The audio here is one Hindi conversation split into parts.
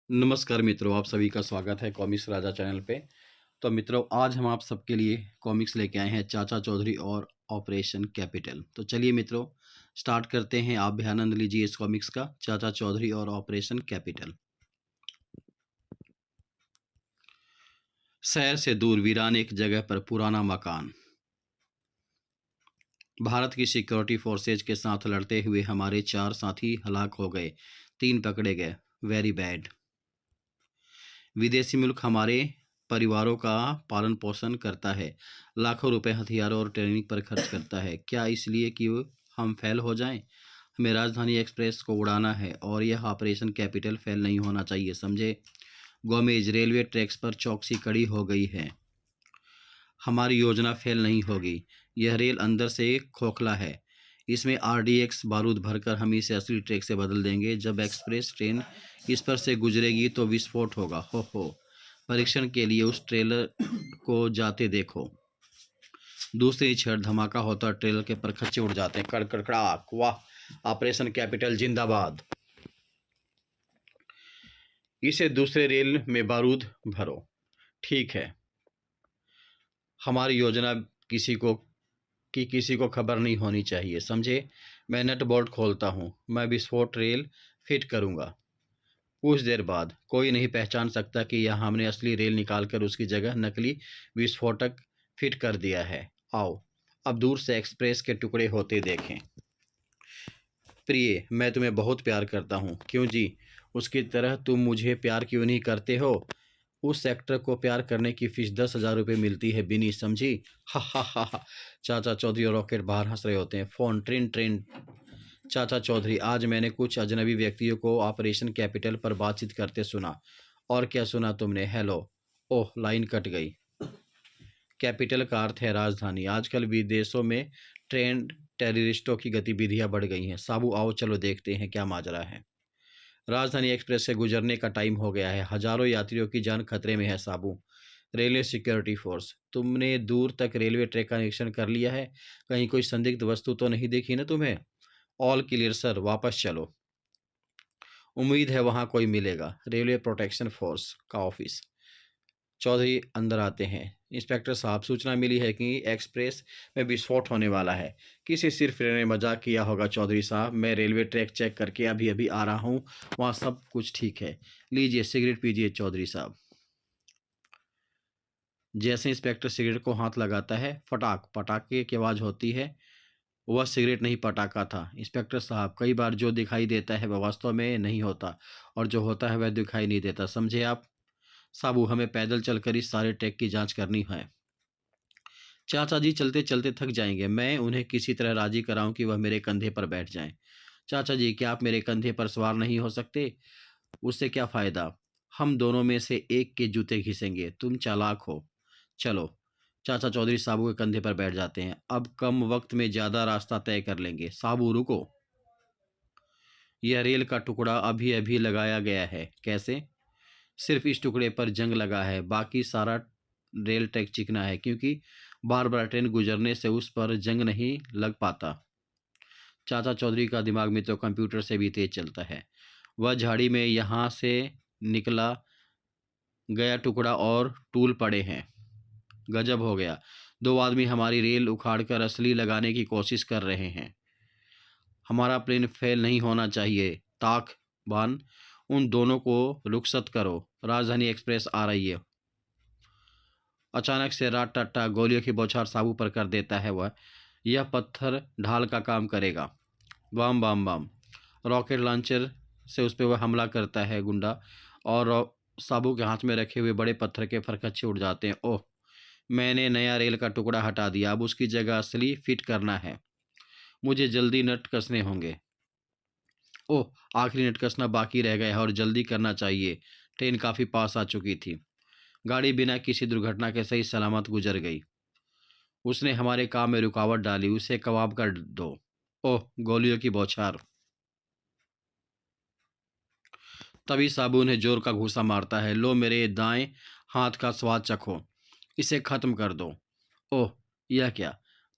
नमस्कार मित्रों, आप सभी का स्वागत है कॉमिक्स राजा चैनल पे। तो मित्रों, आज हम आप सबके लिए कॉमिक्स लेके आए हैं चाचा चौधरी और ऑपरेशन कैपिटल। तो चलिए मित्रों, स्टार्ट करते हैं। आप भी आनंद लीजिए इस कॉमिक्स का, चाचा चौधरी और ऑपरेशन कैपिटल। शहर से दूर वीरान एक जगह पर पुराना मकान। भारत की सिक्योरिटी फोर्सेज के साथ लड़ते हुए हमारे 4 साथी हलाक हो गए, 3 पकड़े गए। Very bad. विदेशी मुल्क हमारे परिवारों का पालन पोषण करता है, लाखों रुपए हथियारों और ट्रेनिंग पर खर्च करता है। क्या इसलिए कि हम फेल हो जाएं? हमें राजधानी एक्सप्रेस को उड़ाना है और यह ऑपरेशन कैपिटल फेल नहीं होना चाहिए, समझे? गोमेज, रेलवे ट्रैक्स पर चौकसी कड़ी हो गई है। हमारी योजना फेल नहीं होगी। यह रेल अंदर से खोखला है। इसमें आरडीएक्स बारूद भरकर हम इसे असली ट्रैक से बदल देंगे। जब एक्सप्रेस ट्रेन इस पर से गुजरेगी तो विस्फोट होगा। हो परीक्षण के लिए उस ट्रेलर को जाते देखो। दूसरी क्षण धमाका होता, ट्रेलर के परखच्चे उड़ जाते हैं। कड़कड़ाक। वाह! ऑपरेशन कैपिटल जिंदाबाद। इसे दूसरे रेल में बारूद भरो। ठीक है। हमारी योजना किसी को खबर नहीं होनी चाहिए, समझे? मैं नट बोल्ट खोलता हूँ। मैं विस्फोट रेल फिट करूँगा। कुछ देर बाद कोई नहीं पहचान सकता कि यहाँ हमने असली रेल निकालकर उसकी जगह नकली विस्फोटक फिट कर दिया है। आओ अब दूर से एक्सप्रेस के टुकड़े होते देखें। प्रिय, मैं तुम्हें बहुत प्यार करता हूँ। क्यों जी? उसकी तरह तुम मुझे प्यार क्यों नहीं करते हो? उस सेक्टर को प्यार करने की फीस 10,000 रुपये मिलती है, बिनी, समझी? हा हा हा हा। चाचा चौधरी और रॉकेट बाहर हंस रहे होते हैं। फोन ट्रिन ट्रिन। चाचा चौधरी, आज मैंने कुछ अजनबी व्यक्तियों को ऑपरेशन कैपिटल पर बातचीत करते सुना। और क्या सुना तुमने? हेलो। ओह, लाइन कट गई। कैपिटल का अर्थ है राजधानी। आजकल विदेशों में ट्रेंड टेररिस्टों की गतिविधियां बढ़ गई हैं। साबू, आओ चलो देखते हैं क्या माजरा है। राजधानी एक्सप्रेस से गुजरने का टाइम हो गया है। हजारों यात्रियों की जान खतरे में है। साबू, रेलवे सिक्योरिटी फोर्स, तुमने दूर तक रेलवे ट्रैक का निरीक्षण कर लिया है? कहीं कोई संदिग्ध वस्तु तो नहीं देखी ना तुम्हें? ऑल क्लियर सर, वापस चलो। उम्मीद है वहां कोई मिलेगा। रेलवे प्रोटेक्शन फोर्स का ऑफिस। चौधरी अंदर आते हैं। इंस्पेक्टर साहब, सूचना मिली है कि एक्सप्रेस में विस्फोट होने वाला है। किसी सिर्फ ने मजाक किया होगा चौधरी साहब। मैं रेलवे ट्रैक चेक करके अभी अभी आ रहा हूँ, वहाँ सब कुछ ठीक है। लीजिए सिगरेट पीजिए चौधरी साहब। जैसे इंस्पेक्टर सिगरेट को हाथ लगाता है, फटाक पटाखे की आवाज़ होती है। वह सिगरेट नहीं, पटाखा था। इंस्पेक्टर साहब, कई बार जो दिखाई देता है वह वास्तव में नहीं होता, और जो होता है वह दिखाई नहीं देता, समझे आप? साबू, हमें पैदल चलकर इस सारे ट्रैक की जांच करनी है। चाचा जी चलते चलते थक जाएंगे। मैं उन्हें किसी तरह राजी कराऊं कि वह मेरे कंधे पर बैठ जाएं। चाचा जी, क्या आप मेरे कंधे पर सवार नहीं हो सकते? उससे क्या फायदा? हम दोनों में से एक के जूते घिसेंगे। तुम चालाक हो। चलो। चाचा चौधरी साबू के कंधे पर बैठ जाते हैं। अब कम वक्त में ज्यादा रास्ता तय कर लेंगे। साबू, रुको। यह रेल का टुकड़ा अभी अभी लगाया गया है। कैसे? सिर्फ इस टुकड़े पर जंग लगा है, बाकी सारा रेल ट्रैक चिकना है, क्योंकि बार बार ट्रेन गुजरने से उस पर जंग नहीं लग पाता। चाचा चौधरी का दिमाग में तो कंप्यूटर से भी तेज चलता है। वह झाड़ी में यहाँ से निकला गया टुकड़ा और टूल पड़े हैं। गजब हो गया। 2 आदमी हमारी रेल उखाड़कर असली लगाने की कोशिश कर रहे हैं। हमारा प्लेन फेल नहीं होना चाहिए। ताक बान, उन दोनों को रुखसत करो। राजधानी एक्सप्रेस आ रही है। अचानक से रात टट्टा गोलियों की बौछार साबू पर कर देता है वह। यह पत्थर ढाल का काम करेगा। बम बम बम। रॉकेट लॉन्चर से उस पर वह हमला करता है गुंडा, और साबू के हाथ में रखे हुए बड़े पत्थर के फरकच्चे उड़ जाते हैं। ओह, मैंने नया रेल का टुकड़ा हटा दिया। अब उसकी जगह असली फिट करना है। मुझे जल्दी नट कसने होंगे। ओह, आखिरी नट कसना बाकी रह गया है और जल्दी करना चाहिए। ट्रेन काफ़ी पास आ चुकी थी। गाड़ी बिना किसी दुर्घटना के सही सलामत गुजर गई। उसने हमारे काम में रुकावट डाली। उसे कबाब कर दो। ओह, गोलियों की बौछार। तभी साबू ने जोर का घूंसा मारता है। लो, मेरे दाएं हाथ का स्वाद चखो। इसे खत्म कर दो। ओह, यह क्या?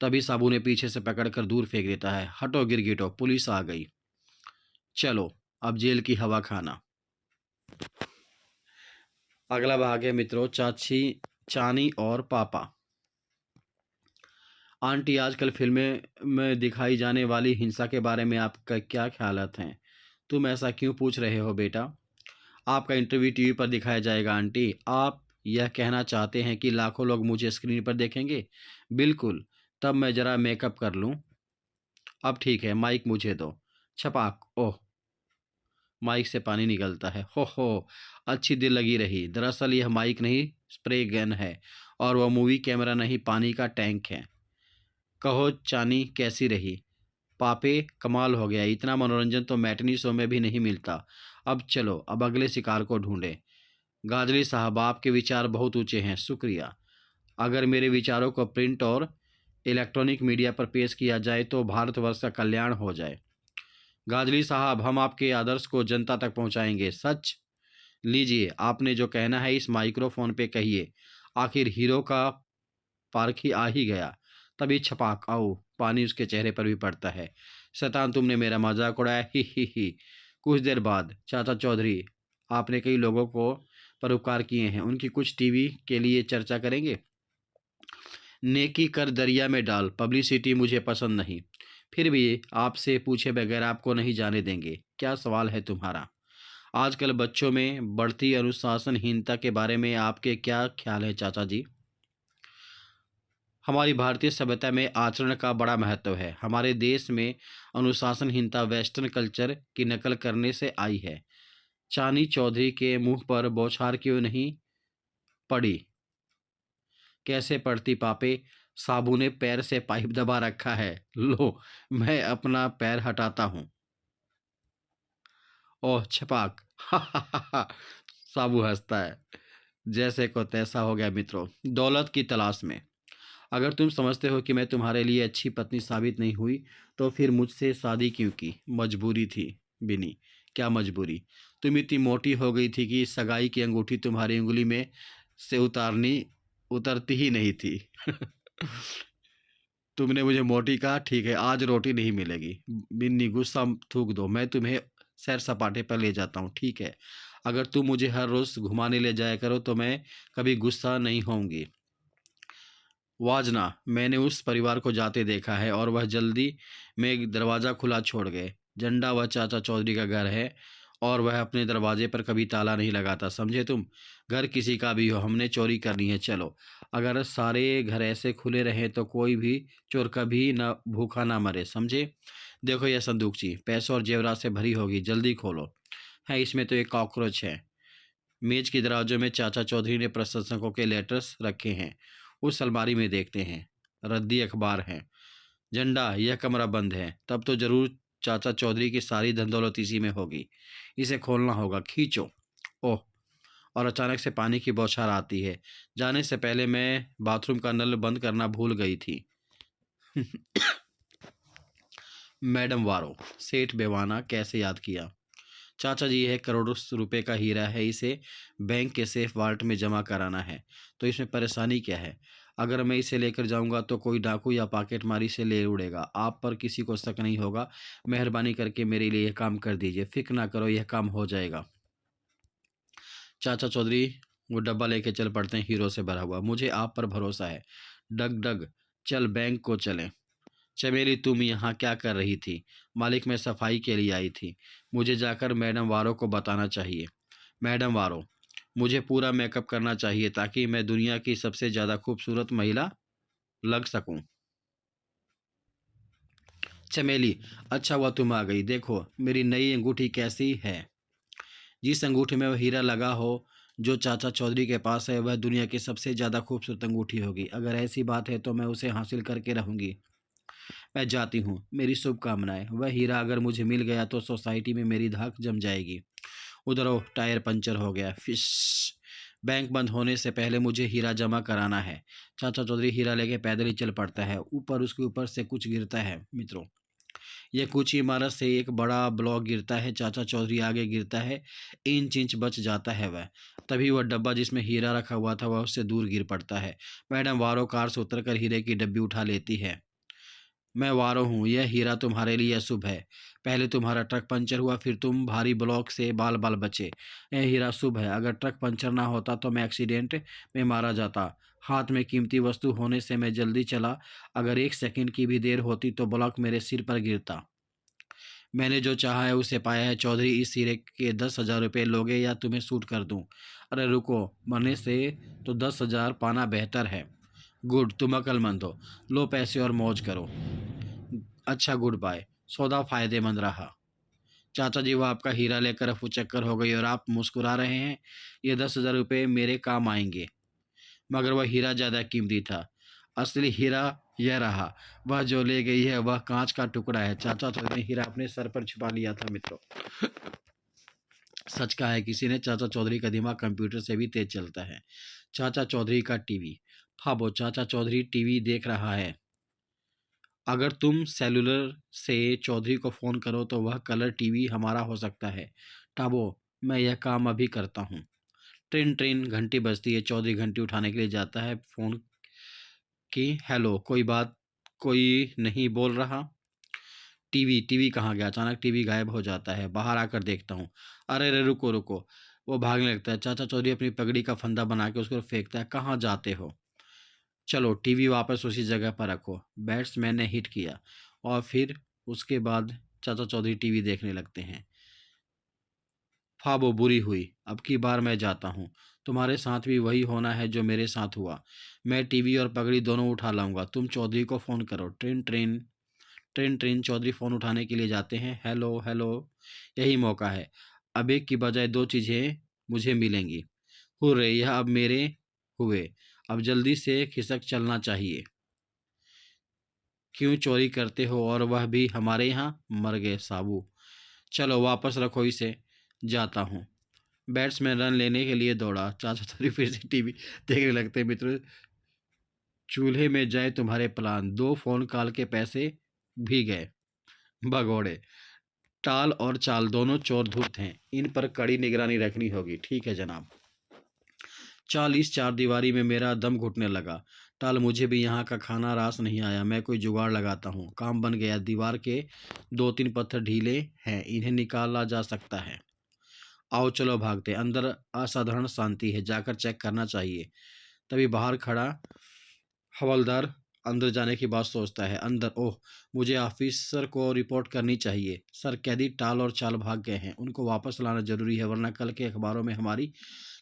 तभी साबू ने पीछे से पकड़कर दूर फेंक देता है। हटो गिरगिटो, पुलिस आ गई। चलो अब जेल की हवा खाना। अगला भाग है मित्रों, चाची, चानी और पापा। आंटी, आजकल फिल्में में दिखाई जाने वाली हिंसा के बारे में आपका क्या ख्यालात हैं? तुम ऐसा क्यों पूछ रहे हो बेटा? आपका इंटरव्यू टीवी पर दिखाया जाएगा आंटी। आप यह कहना चाहते हैं कि लाखों लोग मुझे स्क्रीन पर देखेंगे? बिल्कुल। तब मैं ज़रा मेकअप कर लूँ। अब ठीक है, माइक मुझे दो। छपाक। ओह, माइक से पानी निकलता है। हो, अच्छी दिल लगी रही। दरअसल यह माइक नहीं, स्प्रे गन है, और वह मूवी कैमरा नहीं, पानी का टैंक है। कहो चानी, कैसी रही? पापे, कमाल हो गया। इतना मनोरंजन तो मैटनी शो में भी नहीं मिलता। अब चलो, अब अगले शिकार को ढूंढे। गाजली साहब, आपके विचार बहुत ऊंचे हैं, शुक्रिया। अगर मेरे विचारों को प्रिंट और इलेक्ट्रॉनिक मीडिया पर पेश किया जाए तो भारतवर्ष का कल्याण हो जाए। गाजली साहब, हम आपके आदर्श को जनता तक पहुंचाएंगे। सच? लीजिए, आपने जो कहना है इस माइक्रोफोन पे कहिए। आखिर हीरो का पारखी आ ही गया। तभी छपाक, आओ, पानी उसके चेहरे पर भी पड़ता है। शैतान, तुमने मेरा मजाक उड़ाया, ही। कुछ देर बाद, चाचा चौधरी, आपने कई लोगों को पर उपकार किए हैं, उनकी कुछ टीवी के लिए चर्चा करेंगे। नेकी कर दरिया में डाल, पब्लिसिटी मुझे पसंद नहीं। फिर भी आपसे पूछे बगैर आपको नहीं जाने देंगे। क्या सवाल है तुम्हारा? आजकल बच्चों में बढ़ती अनुशासनहीनता के बारे में आपके क्या ख्याल है चाचा जी? हमारी भारतीय सभ्यता में आचरण का बड़ा महत्व है। हमारे देश में अनुशासनहीनता वेस्टर्न कल्चर की नकल करने से आई है। चानी चौधरी के मुंह पर बौछार क्यों नहीं पड़ी? कैसे पड़ती पापे? साबू ने पैर से पाइप दबा रखा है। लो, मैं अपना पैर हटाता हूँ। ओह छपाक, साबू हंसता है। जैसे को तैसा हो गया मित्रों, दौलत की तलाश में। अगर तुम समझते हो कि मैं तुम्हारे लिए अच्छी पत्नी साबित नहीं हुई तो फिर मुझसे शादी क्यों की? मजबूरी थी बिनी। क्या मजबूरी? तुम इतनी मोटी हो गई थी कि सगाई की अंगूठी तुम्हारी उंगली में से उतरती ही नहीं थी। तुमने मुझे मोटी कहा, ठीक है, आज रोटी नहीं मिलेगी। बिन्नी, गुस्सा थूक दो, मैं तुम्हें सैर सपाटे पर ले जाता हूँ, ठीक है? अगर तुम मुझे हर रोज घुमाने ले जाया करो तो मैं कभी गुस्सा नहीं होंगी। वाजना, मैंने उस परिवार को जाते देखा है और वह जल्दी में एक दरवाज़ा खुला छोड़ गए। झंडा वह चाचा चौधरी का घर है और वह अपने दरवाजे पर कभी ताला नहीं लगाता, समझे तुम? घर किसी का भी हो, हमने चोरी करनी है, चलो। अगर सारे घर ऐसे खुले रहें तो कोई भी चोर कभी ना भूखा ना मरे, समझे? देखो यह संदूकची पैसों और जेवरात से भरी होगी, जल्दी खोलो। है, इसमें तो एक कॉकरोच है। मेज की दराजों में चाचा चौधरी ने प्रशंसकों के लेटर्स रखे हैं। उस अलमारी में देखते हैं, रद्दी अखबार हैं। झंडा, यह कमरा बंद है, तब तो जरूर चाचा चौधरी की सारी धन दौलत इसी में होगी। इसे खोलना होगा, खींचो। ओह, और अचानक से पानी की बौछार आती है। जाने से पहले मैं बाथरूम का नल बंद करना भूल गई थी। मैडम वारो, सेठ बेवाना, कैसे याद किया? चाचा जी, यह करोड़ों रुपए का हीरा है, इसे बैंक के सेफ वाल्ट में जमा कराना है। तो इसमें परेशानी क्या है? अगर मैं इसे लेकर जाऊंगा तो कोई डाकू या पॉकेटमारी से ले उड़ेगा, आप पर किसी को शक नहीं होगा। मेहरबानी करके मेरे लिए यह काम कर दीजिए, फिक्र ना करो, यह काम हो जाएगा। चाचा चौधरी वो डब्बा लेके चल पड़ते हैं, हीरो से भरा हुआ। मुझे आप पर भरोसा है। डग डग, चल बैंक को चलें। चमेली, तुम यहाँ क्या कर रही थी? मालिक, मैं सफाई के लिए आई थी। मुझे जाकर मैडम वारो को बताना चाहिए। मैडम वारो, मुझे पूरा मेकअप करना चाहिए ताकि मैं दुनिया की सबसे ज़्यादा खूबसूरत महिला लग सकूं। चमेली, अच्छा हुआ तुम आ गई। देखो मेरी नई अंगूठी कैसी है। जिस अंगूठी में वह हीरा लगा हो जो चाचा चौधरी के पास है, वह दुनिया की सबसे ज़्यादा खूबसूरत अंगूठी होगी। अगर ऐसी बात है तो मैं उसे हासिल करके रहूंगी। मैं जाती हूँ, मेरी शुभकामनाएं। वह हीरा अगर मुझे मिल गया तो सोसाइटी में मेरी धाक जम जाएगी। उधर वो टायर पंचर हो गया, फिश। बैंक बंद होने से पहले मुझे हीरा जमा कराना है। चाचा चौधरी हीरा लेके पैदल ही चल पड़ता है। ऊपर उसके ऊपर से कुछ गिरता है मित्रों। यह कुछ इमारत से एक बड़ा ब्लॉक गिरता है। चाचा चौधरी आगे गिरता है, इंच इंच बच जाता है वह। तभी वह डब्बा जिसमें हीरा रखा हुआ था वह उससे दूर गिर पड़ता है। मैडम वारो कार से उतरकर हीरे की डब्बी उठा लेती है। मैं वारो हूँ, यह हीरा तुम्हारे लिए अशुभ है। पहले तुम्हारा ट्रक पंचर हुआ, फिर तुम भारी ब्लॉक से बाल बाल बचे। यह हीरा शुभ है। अगर ट्रक पंचर ना होता तो मैं एक्सीडेंट में मारा जाता। हाथ में कीमती वस्तु होने से मैं जल्दी चला। अगर 1 सेकंड की भी देर होती तो ब्लॉक मेरे सिर पर गिरता। मैंने जो चाहा है उसे पाया है चौधरी। इस हीरे के 10,000 रुपये लोगे या तुम्हें सूट कर दूं? अरे रुको, मरने से तो 10,000 पाना बेहतर है। गुड, तुम अक्लमंद हो। लो पैसे और मौज करो। अच्छा, गुड बाय। सौदा फायदेमंद रहा। चाचा जी, वो आपका हीरा लेकर अफू चक्कर हो गई और आप मुस्कुरा रहे हैं। ये 10,000 रुपये मेरे काम आएंगे। मगर वह हीरा ज़्यादा कीमती था। असली हीरा यह रहा। वह जो ले गई है वह कांच का टुकड़ा है। चाचा चौधरी ने हीरा अपने सर पर छुपा लिया था मित्रों। सच कहा है किसी ने, चाचा चौधरी का दिमाग कंप्यूटर से भी तेज चलता है। चाचा चौधरी का टीवी। भाबो, चाचा चौधरी टीवी देख रहा है। अगर तुम सेलुलर से चौधरी को फ़ोन करो तो वह कलर टीवी हमारा हो सकता है। टाबो, मैं यह काम अभी करता हूँ। ट्रेन ट्रेन घंटी बजती है। चौधरी घंटी उठाने के लिए जाता है। फ़ोन की। हेलो, कोई बात? कोई नहीं बोल रहा। टीवी टीवी कहाँ गया? अचानक टीवी गायब हो जाता है। बाहर आकर देखता हूँ। अरे रे, रुको रुको। वो भागने लगता है। चाचा चौधरी अपनी पगड़ी का फंदा बना के उसको फेंकता है। कहाँ जाते हो? चलो, टीवी वापस उसी जगह पर रखो। बैट्समैन ने हिट किया। और फिर उसके बाद चाचा चौधरी टीवी देखने लगते हैं। ख्वाबो बुरी हुई। अब की बार मैं जाता हूँ। तुम्हारे साथ भी वही होना है जो मेरे साथ हुआ। मैं टीवी और पगड़ी दोनों उठा लाऊंगा। तुम चौधरी को फ़ोन करो। Train train train train. Chaudhary phone उठाने के लिए जाते हैं। Hello hello. यही मौका है। अब एक की बजाय दो चीज़ें मुझे मिलेंगी। हुर्रे, यह अब मेरे हुए। अब जल्दी से खिसक चलना चाहिए। क्यों चोरी करते हो, और वह भी हमारे यहाँ? मर गए साबू। चलो वापस रखो इसे। जाता हूँ। बैट्समैन रन लेने के लिए दौड़ा। चाचा चौधरी फिर से टीवी देखने लगते। मित्र, चूल्हे में जाए तुम्हारे प्लान। 2 फोन कॉल के पैसे भी गए। भगोड़े। टाल और चाल दोनों चोर धूर्त हैं। इन पर कड़ी निगरानी रखनी होगी। ठीक है जनाब। चाल, इस चार दीवारी में मेरा दम घुटने लगा। टाल, मुझे भी यहाँ का खाना रास नहीं आया। मैं कोई जुगाड़ लगाता हूँ। काम बन गया। दीवार के 2-3 पत्थर ढीले हैं, इन्हें निकाला जा सकता है। आओ चलो भागते। अंदर असाधारण शांति है, जाकर चेक करना चाहिए। तभी बाहर खड़ा हवलदार अंदर जाने की बात सोचता है। अंदर। ओह, मुझे ऑफिसर को रिपोर्ट करनी चाहिए। सर, कैदी टाल और चाल भाग गए हैं। उनको वापस लाना जरूरी है, वरना कल के अखबारों में हमारी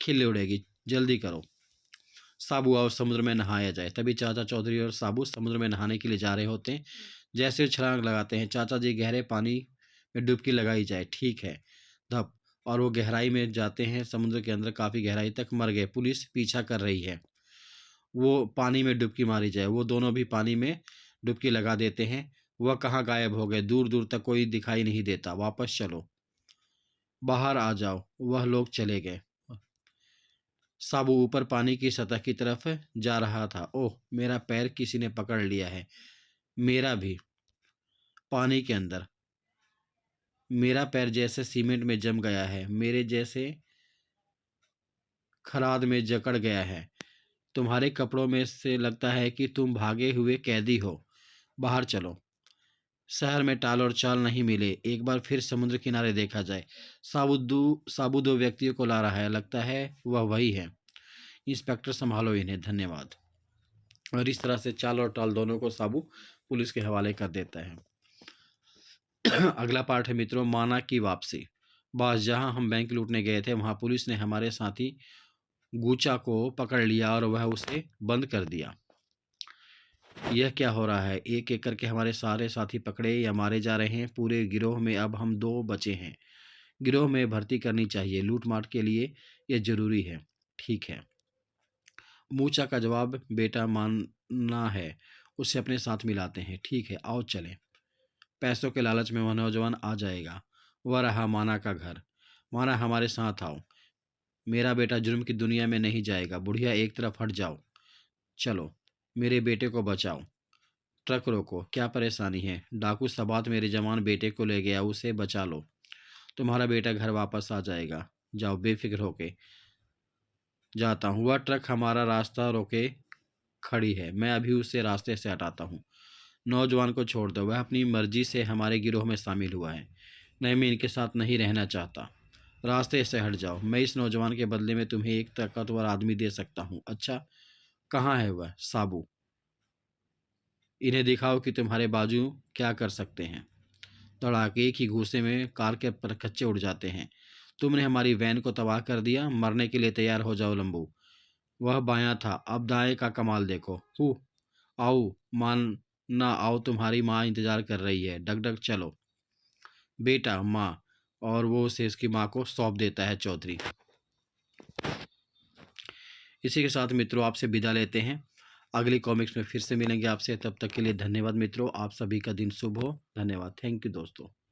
खिल्ली उड़ेगी। जल्दी करो। साबू, आओ समुद्र में नहाया जाए। तभी चाचा चौधरी और साबू समुद्र में नहाने के लिए जा रहे होते हैं। जैसे छलांग लगाते हैं। चाचा जी, गहरे पानी में डुबकी लगाई जाए। ठीक है। धप। और वो गहराई में जाते हैं। समुद्र के अंदर काफ़ी गहराई तक। मर गए। पुलिस पीछा कर रही है। वो पानी में डुबकी मारी जाए। वो दोनों भी पानी में डुबकी लगा देते हैं। वह कहाँ गायब हो गए? दूर दूर तक कोई दिखाई नहीं देता। वापस चलो। बाहर आ जाओ। वह लोग चले गए। साबू ऊपर पानी की सतह की तरफ जा रहा था। ओह, मेरा पैर किसी ने पकड़ लिया है। मेरा भी। पानी के अंदर। मेरा पैर जैसे सीमेंट में जम गया है। मेरे जैसे खराद में जकड़ गया है। तुम्हारे कपड़ों में से लगता है कि तुम भागे हुए कैदी हो। बाहर चलो। शहर में टाल और चाल नहीं मिले। एक बार फिर समुद्र किनारे देखा जाए। साबू दो व्यक्तियों को ला रहा है। लगता है वह वही है। इंस्पेक्टर, संभालो इन्हें। धन्यवाद। और इस तरह से चाल और टाल दोनों को साबू पुलिस के हवाले कर देता है। अगला पार्ट है मित्रों, माना की वापसी। बस, जहां हम बैंक लूटने गए थे वहां पुलिस ने हमारे साथी गूचा को पकड़ लिया और वह उसे बंद कर दिया। यह क्या हो रहा है? एक एक करके हमारे सारे साथी पकड़े या मारे जा रहे हैं। पूरे गिरोह में अब हम 2 बचे हैं। गिरोह में भर्ती करनी चाहिए। लूटमाट के लिए यह जरूरी है। ठीक है। मूचा का जवाब बेटा मानना है। उसे अपने साथ मिलाते हैं। ठीक है, आओ चलें। पैसों के लालच में वह नौजवान आ जाएगा। वह रहा माना का घर। माना, हमारे साथ आओ। मेरा बेटा जुर्म की दुनिया में नहीं जाएगा। बुढ़िया, एक तरफ हट जाओ। चलो, मेरे बेटे को बचाओ। ट्रक रोको। क्या परेशानी है? डाकू सबात मेरे जवान बेटे को ले गया, उसे बचा लो। तुम्हारा बेटा घर वापस आ जाएगा। जाओ, बेफिक्र होके। जाता हूँ। वह ट्रक हमारा रास्ता रोके खड़ी है। मैं अभी उसे रास्ते से हटाता हूँ। नौजवान को छोड़ दो, वह अपनी मर्जी से हमारे गिरोह में शामिल हुआ है। नहीं, मैं इनके साथ नहीं रहना चाहता। रास्ते से हट जाओ। मैं इस नौजवान के बदले में तुम्हें एक ताकतवर आदमी दे सकता हूँ। अच्छा, कहाँ है वह? साबू, इन्हें दिखाओ कि तुम्हारे बाजू क्या कर सकते हैं। धड़ाके, एक ही घूंसे में कार के परखच्चे उड़ जाते हैं। तुमने हमारी वैन को तबाह कर दिया। मरने के लिए तैयार हो जाओ लंबू। वह बायां था, अब दाएं का कमाल देखो। हु, आओ, मान ना आओ, तुम्हारी माँ इंतजार कर रही है। डग डग चलो बेटा, माँ। और वो उसे उसकी माँ को सौंप देता है चौधरी। इसी के साथ मित्रों आपसे विदा लेते हैं। अगली कॉमिक्स में फिर से मिलेंगे आपसे। तब तक के लिए धन्यवाद मित्रों। आप सभी का दिन शुभ हो। धन्यवाद। थैंक यू दोस्तों।